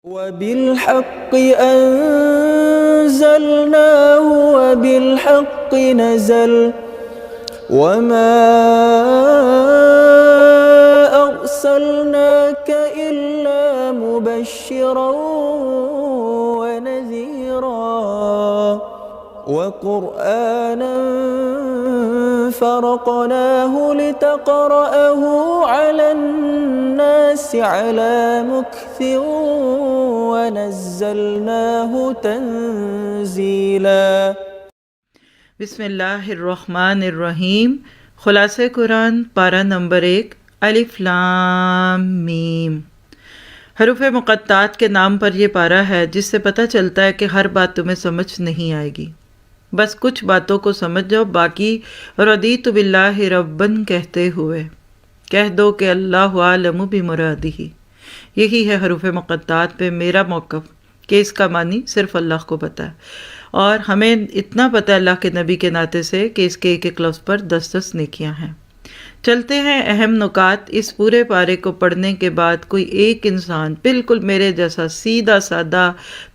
وَبِالْحَقِّ أَنزَلْنَاهُ وَبِالْحَقِّ نَزَلَ وَمَا أَرْسَلْنَاكَ إِلَّا مُبَشِّرًا وَنَذِيرًا وَقُرْآنًا فَرَقْنَاهُ لِتَقْرَأَهُ عَلَى النَّاسِ عَلَى مُكْثٍ وَنَزَّلْنَاهُ تَنزِيلًا۔ بسم اللہ الرحمن الرحیم۔ خلاصہ قرآن پارہ نمبر 1، الف لام میم۔ حروف مقطعات کے نام پر یہ پارہ ہے، جس سے پتہ چلتا ہے کہ ہر بات تمہیں سمجھ نہیں آئے گی، بس کچھ باتوں کو سمجھ جاؤ، باقی رضیت باللہ ربًا کہتے ہوئے کہہ دو کہ اللہ عالم بمرادہ۔ یہی ہے حروف مقطعات پہ میرا موقف کہ اس کا معنی صرف اللہ کو پتہ ہے، اور ہمیں اتنا پتہ ہے اللہ کے نبی کے ناطے سے کہ اس کے ایک ایک لفظ پر 10 نیکیاں ہیں۔ چلتے ہیں اہم نکات۔ اس پورے پارے کو پڑھنے کے بعد کوئی ایک انسان بالکل میرے جیسا سیدھا سادہ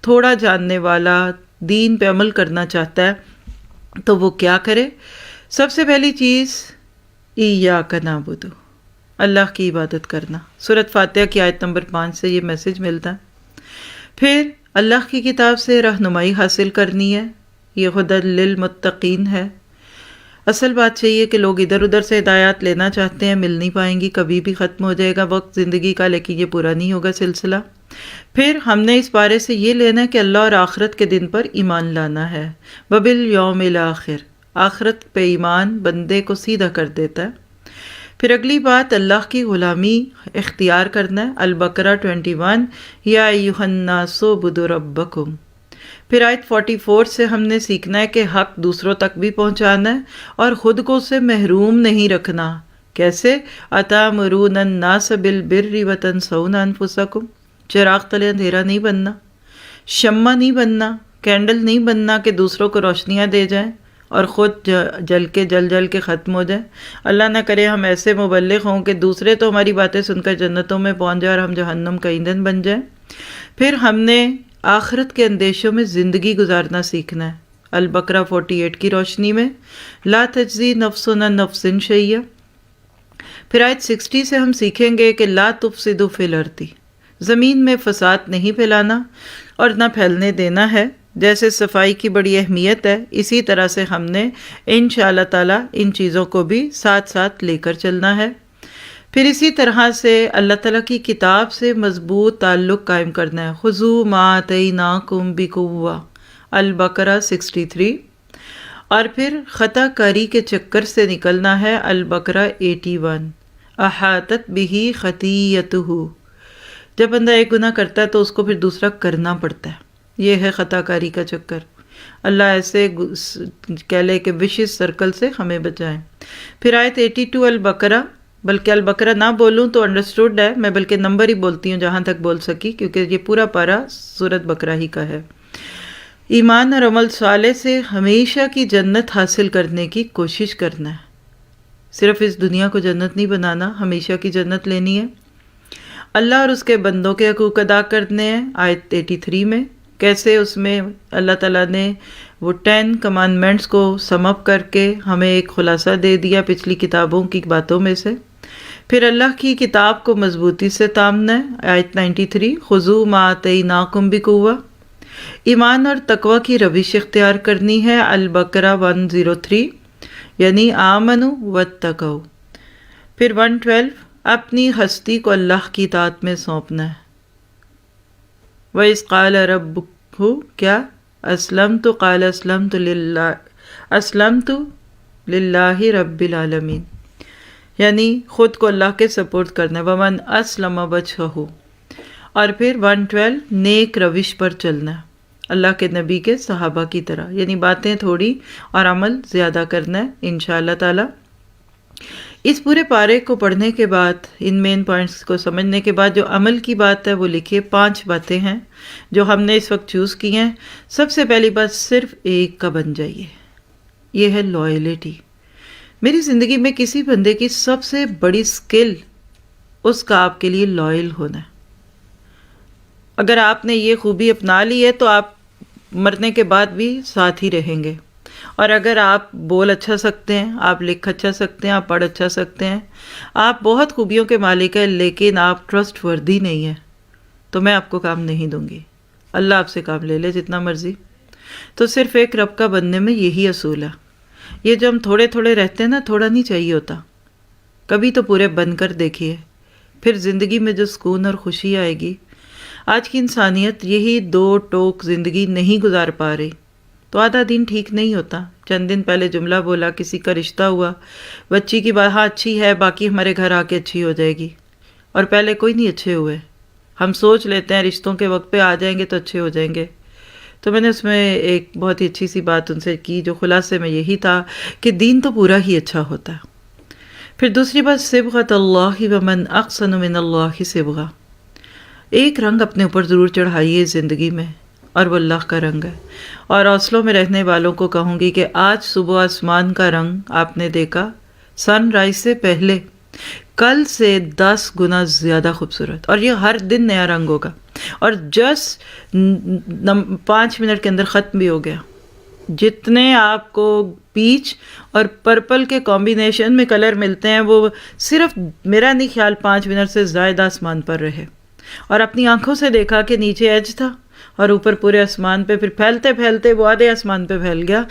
تھوڑا جاننے والا دین پہ عمل کرنا چاہتا ہے تو وہ کیا کرے؟ سب سے پہلی چیز ایاک نعبد، اللہ کی عبادت کرنا۔ سورۃ فاتحہ کی آیت نمبر 5 سے یہ میسج ملتا ہے۔ پھر اللہ کی کتاب سے رہنمائی حاصل کرنی ہے، یہ ہدی للمتقین ہے۔ اصل بات چاہیے کہ لوگ ادھر ادھر سے ہدایات لینا چاہتے ہیں، مل نہیں پائیں گی، کبھی بھی ختم ہو جائے گا وقت زندگی کا، لیکن یہ پورا نہیں ہوگا سلسلہ۔ پھر ہم نے اس بارے سے یہ لینا ہے کہ اللہ اور آخرت کے دن پر ایمان لانا ہے۔ وبالیوم الآخر، آخرت پہ ایمان بندے کو سیدھا کر دیتا ہے۔ پھر اگلی بات اللہ کی غلامی اختیار کرنا ہے۔ البقرہ 21، یا ایھا الناس اعبدوا ربکم۔ پھر آیت 44 سے ہم نے سیکھنا ہے کہ حق دوسروں تک بھی پہنچانا ہے اور خود کو اسے محروم نہیں رکھنا۔ کیسے؟ اتامرون الناس بالبر وتنسون انفسکم، چراغ تلے اندھیرا نہیں بننا، شمع نہیں بننا، کینڈل نہیں بننا کہ دوسروں کو روشنیاں دے جائیں اور خود جل کے ختم ہو جائیں۔ اللہ نہ کرے ہم ایسے مبلغ ہوں کہ دوسرے تو ہماری باتیں سن کر جنتوں میں پہنچ جائیں اور ہم جہنم کا ایندھن بن جائیں۔ پھر ہم نے آخرت کے اندیشوں میں زندگی گزارنا سیکھنا ہے۔ البقرہ 48 کی روشنی میں لا تجزی نفس عن نفس شیئا۔ پھر آیت 60 سے ہم سیکھیں گے کہ لا تفسدوا فی الارض، زمین میں فساد نہیں پھیلانا اور نہ پھیلنے دینا ہے۔ جیسے صفائی کی بڑی اہمیت ہے، اسی طرح سے ہم نے انشاءاللہ تعالیٰ ان چیزوں کو بھی ساتھ ساتھ لے کر چلنا ہے۔ پھر اسی طرح سے اللہ تعالیٰ کی کتاب سے مضبوط تعلق قائم کرنا ہے۔ خذوا ما آتیناکم بقوۃ، البقرہ 63۔ اور پھر خطا کاری کے چکر سے نکلنا ہے۔ البقرہ 81، احاطت بہ خطیئتہ۔ جب بندہ ایک گناہ کرتا ہے تو اس کو پھر دوسرا کرنا پڑتا ہے، یہ ہے خطا کاری کا چکر۔ اللہ ایسے کہہ لے کہ وشیس سرکل سے ہمیں بچائیں۔ پھر آیت 82 البقرہ، بلکہ البقرہ نہ بولوں تو انڈرسٹوڈ ہے، میں بلکہ نمبر ہی بولتی ہوں جہاں تک بول سکی، کیونکہ یہ پورا پارہ سورۃ بقرہ ہی کا ہے۔ ایمان اور عمل صالح سے ہمیشہ کی جنت حاصل کرنے کی کوشش کرنا ہے، صرف اس دنیا کو جنت نہیں بنانا، ہمیشہ کی جنت لینی ہے۔ اللہ اور اس کے بندوں کے حقوق ادا کرنے ہیں۔ آیت 83 میں کیسے اس میں اللہ تعالیٰ نے وہ 10 کمانڈمنٹس کو سم اپ کر کے ہمیں ایک خلاصہ دے دیا پچھلی کتابوں کی باتوں میں سے۔ پھر اللہ کی کتاب کو مضبوطی سے تامنا ہے۔ آیت 93 خذوا ما آتیناکم بقوۃ، ایمان اور تقوی کی روش اختیار کرنی ہے۔ البقرہ 103، یعنی آمنوا واتقوا۔ پھر 112 اپنی ہستی کو اللہ کی اطاعت میں سونپنا ہے۔ وَإِذْ قَالَ رَبُّكُ کیا اسلمت قال اسلمت للہ رب العالمین، یعنی خود کو اللہ کے سپورٹ کرنا ہے۔ وَمَنْ أَسْلَمَ وَجْهَهُ۔ اور پھر 112 نیک روش پر چلنا ہے، اللہ کے نبی کے صحابہ کی طرح، یعنی باتیں تھوڑی اور عمل زیادہ کرنا ہے انشاءاللہ تعالی۔ اس پورے پارے کو پڑھنے کے بعد، ان مین پوائنٹس کو سمجھنے کے بعد جو عمل کی بات ہے وہ لکھیے۔ 5 باتیں ہیں جو ہم نے اس وقت چوز کی ہیں۔ سب سے پہلی بات صرف ایک کا بن جائیے، یہ ہے لائلٹی۔ میری زندگی میں کسی بندے کی سب سے بڑی سکل اس کا آپ کے لیے لائل ہونا ہے، اگر آپ نے یہ خوبی اپنا لی ہے تو آپ مرنے کے بعد بھی ساتھ ہی رہیں گے۔ اور اگر آپ بول اچھا سکتے ہیں، آپ لکھ اچھا سکتے ہیں، آپ پڑھ اچھا سکتے ہیں، آپ بہت خوبیوں کے مالک ہیں، لیکن آپ ٹرسٹ وردی نہیں ہیں، تو میں آپ کو کام نہیں دوں گی۔ اللہ آپ سے کام لے لے جتنا مرضی۔ تو صرف ایک رب کا بننے میں یہی اصول ہے۔ یہ جو ہم تھوڑے تھوڑے رہتے ہیں نا، تھوڑا نہیں چاہیے ہوتا، کبھی تو پورے بن کر دیکھیے، پھر زندگی میں جو سکون اور خوشی آئے گی۔ آج کی انسانیت یہی دو ٹوک زندگی نہیں گزار پا رہی، تو آدھا دن ٹھیک نہیں ہوتا۔ چند دن پہلے جملہ بولا، کسی کا رشتہ ہوا، بچی کی بات ہاں اچھی ہے، باقی ہمارے گھر آ کے اچھی ہو جائے گی، اور پہلے کوئی نہیں اچھے ہوئے۔ ہم سوچ لیتے ہیں رشتوں کے وقت پہ آ جائیں گے تو اچھے ہو جائیں گے۔ تو میں نے اس میں ایک بہت ہی اچھی سی بات ان سے کی، جو خلاصے میں یہی تھا کہ دین تو پورا ہی اچھا ہوتا ہے۔ پھر دوسری بات، صبغۃ اللہ ومن احسن من اللہ صبغہ، ایک رنگ اپنے اوپر ضرور چڑھائیے زندگی میں، اور وہ اللہ کا رنگ ہے۔ اور حوصلوں میں رہنے والوں کو کہوں گی کہ آج صبح آسمان کا رنگ آپ نے دیکھا سن رائز سے پہلے، کل سے 10 گنا زیادہ خوبصورت، اور یہ ہر دن نیا رنگ ہوگا، اور جسٹ 5 منٹ کے اندر ختم بھی ہو گیا۔ جتنے آپ کو پیچ اور پرپل کے کمبینیشن میں کلر ملتے ہیں، وہ صرف میرا نہیں خیال 5 منٹ سے زائد آسمان پر رہے، اور اپنی آنکھوں سے دیکھا کہ نیچے ایج تھا اور اوپر پورے آسمان پہ، پھر پھیلتے پھیلتے وہ آدھے آسمان پہ پھیل گیا۔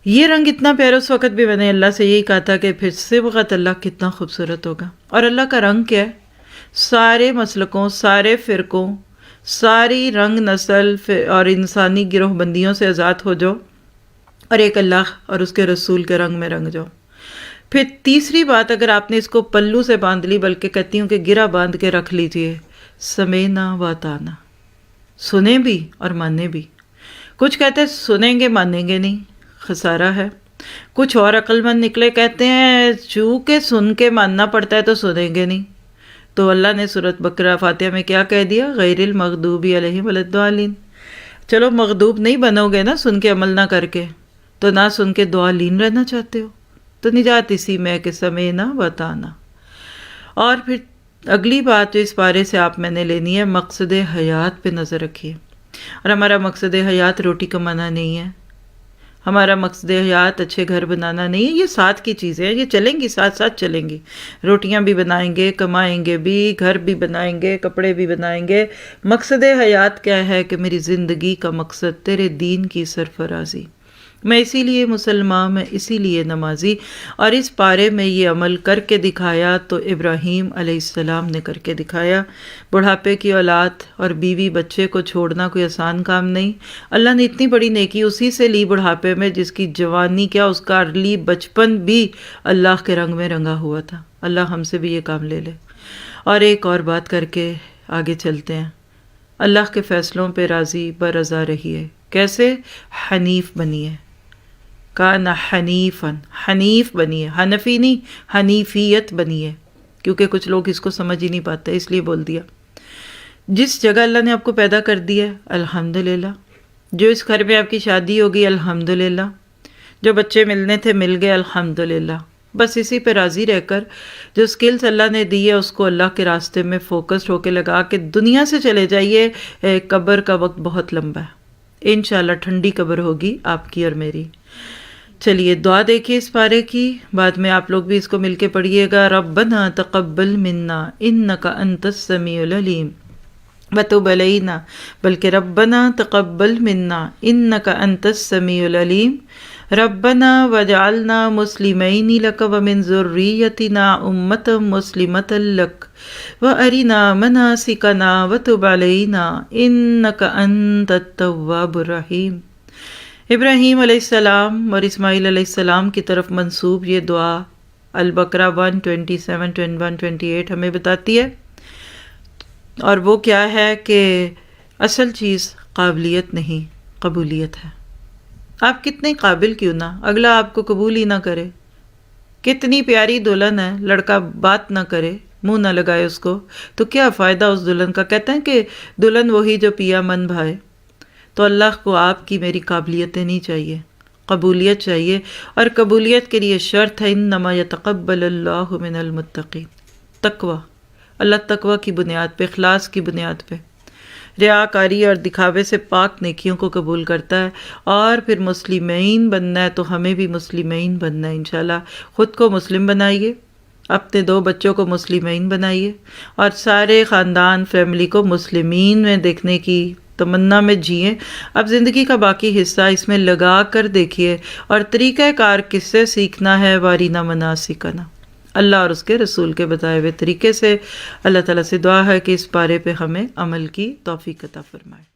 یہ رنگ اتنا پیارا، اس وقت بھی میں نے اللہ سے یہی کہا تھا کہ پھر صبغۃ اللہ کتنا خوبصورت ہوگا۔ اور اللہ کا رنگ کیا ہے؟ سارے مسلکوں، سارے فرقوں، ساری رنگ نسل اور انسانی گروہ بندیوں سے آزاد ہو جاؤ، اور ایک اللہ اور اس کے رسول کے رنگ میں رنگ جاؤ۔ پھر تیسری بات، اگر آپ نے اس کو پلو سے باندھ لی، بلکہ کہتی ہوں کہ گرہ باندھ کے رکھ لیجئے، سمینا و اطعنا، سنیں بھی اور مانیں بھی۔ کچھ کہتے ہیں سنیں گے مانیں گے نہیں، خسارہ ہے۔ کچھ اور عقل مند نکلے، کہتے ہیں چونکہ سن کے ماننا پڑتا ہے تو سنیں گے نہیں۔ تو اللہ نے سورۃ بقرہ فاتحہ میں کیا کہہ دیا؟ غیر المغضوب علیہم ولا الضالین۔ چلو مغضوب نہیں بنو گے نا سن کے عمل نہ کر کے، تو نہ سن کے ضالین رہنا چاہتے ہو، تو نجات اسی میں کہ سمینا و اطعنا۔ اور پھر اگلی بات جو اس پارے سے آپ میں نے لینی ہے، مقصد حیات پہ نظر رکھیے۔ اور ہمارا مقصد حیات روٹی کمانا نہیں ہے، ہمارا مقصد حیات اچھے گھر بنانا نہیں ہے۔ یہ ساتھ کی چیزیں ہیں، یہ چلیں گی، ساتھ ساتھ چلیں گی۔ روٹیاں بھی بنائیں گے، کمائیں گے بھی، گھر بھی بنائیں گے، کپڑے بھی بنائیں گے۔ مقصد حیات کیا ہے؟ کہ میری زندگی کا مقصد تیرے دین کی سرفرازی۔ میں اسی لیے مسلمان، میں اسی لیے نمازی۔ اور اس پارے میں یہ عمل کر کے دکھایا تو ابراہیم علیہ السلام نے کر کے دکھایا۔ بڑھاپے کی اولاد اور بیوی بچے کو چھوڑنا کوئی آسان کام نہیں۔ اللہ نے اتنی بڑی نیکی اسی سے لی بڑھاپے میں، جس کی جوانی کیا، اس کا ارلی بچپن بھی اللہ کے رنگ میں رنگا ہوا تھا۔ اللہ ہم سے بھی یہ کام لے لے۔ اور ایک اور بات کر کے آگے چلتے ہیں، اللہ کے فیصلوں پہ راضی برضا رہیے۔ کیسے؟ حنیف بنیے، کان حنیفاً، حنیف بنیے، حنفی نہیں، حنیفیت بنیے، کیونکہ کچھ لوگ اس کو سمجھ ہی نہیں پاتے، اس لیے بول دیا۔ جس جگہ اللہ نے آپ کو پیدا کر دیا ہے الحمدللہ، جو اس گھر میں آپ کی شادی ہوگی الحمدللہ، جو بچے ملنے تھے مل گئے الحمدللہ، بس اسی پہ راضی رہ کر جو سکلز اللہ نے دی ہے اس کو اللہ کے راستے میں فوکسڈ ہو کے لگا کے دنیا سے چلے جائیے۔ قبر کا وقت بہت لمبا ہے، انشاءاللہ ٹھنڈی قبر ہوگی آپ کی اور میری۔ چلیے دعا دیکھیے اس پارے کی، بعد میں آپ لوگ بھی اس کو مل کے پڑھیے گا۔ ربنا تقبل منا انک انت السمیع العلیم وتب علینا، بلکہ ربنا تقبل منا انک انت السمیع العلیم، ربنا وجعلنا مسلمین لک ومن ذریتنا امۃ مسلمۃ لک وارنا مناسکنا وتب علینا انک انت التواب الرحیم۔ ابراہیم علیہ السلام اور اسماعیل علیہ السلام کی طرف منسوب یہ دعا البقرہ 127 128 ہمیں بتاتی ہے، اور وہ کیا ہے کہ اصل چیز قابلیت نہیں، قبولیت ہے۔ آپ کتنے قابل کیوں نہ، اگلا آپ کو قبول ہی نہ کرے، کتنی پیاری دلہن ہے، لڑکا بات نہ کرے، منہ نہ لگائے اس کو، تو کیا فائدہ اس دلہن کا؟ کہتے ہیں کہ دلہن وہی جو پیا من بھائے۔ تو اللہ کو آپ کی میری قابلیتیں نہیں چاہیے، قبولیت چاہیے، اور قبولیت کے لیے شرط ہے انما یتقبل اللہ من المتقین، تقوی، اللہ تقوی کی بنیاد پہ، اخلاص کی بنیاد پہ۔ ریاکاری اور دکھاوے سے پاک نیکیوں کو قبول کرتا ہے، اور پھر مسلمین بننا ہے تو ہمیں بھی مسلمین بننا ہے انشاءاللہ۔ خود کو مسلم بنائیے، اپنے 2 بچوں کو مسلمین بنائیے، اور سارے خاندان فیملی کو مسلمین میں دیکھنے کی تمنا میں جئیں۔ اب زندگی کا باقی حصہ اس میں لگا کر دیکھیے، اور طریقہ کار کس سے سیکھنا ہے، وارینہ مناسکنا، اللہ اور اس کے رسول کے بتائے ہوئے طریقے سے۔ اللہ تعالیٰ سے دعا ہے کہ اس بارے پہ ہمیں عمل کی توفیق عطا فرمائے۔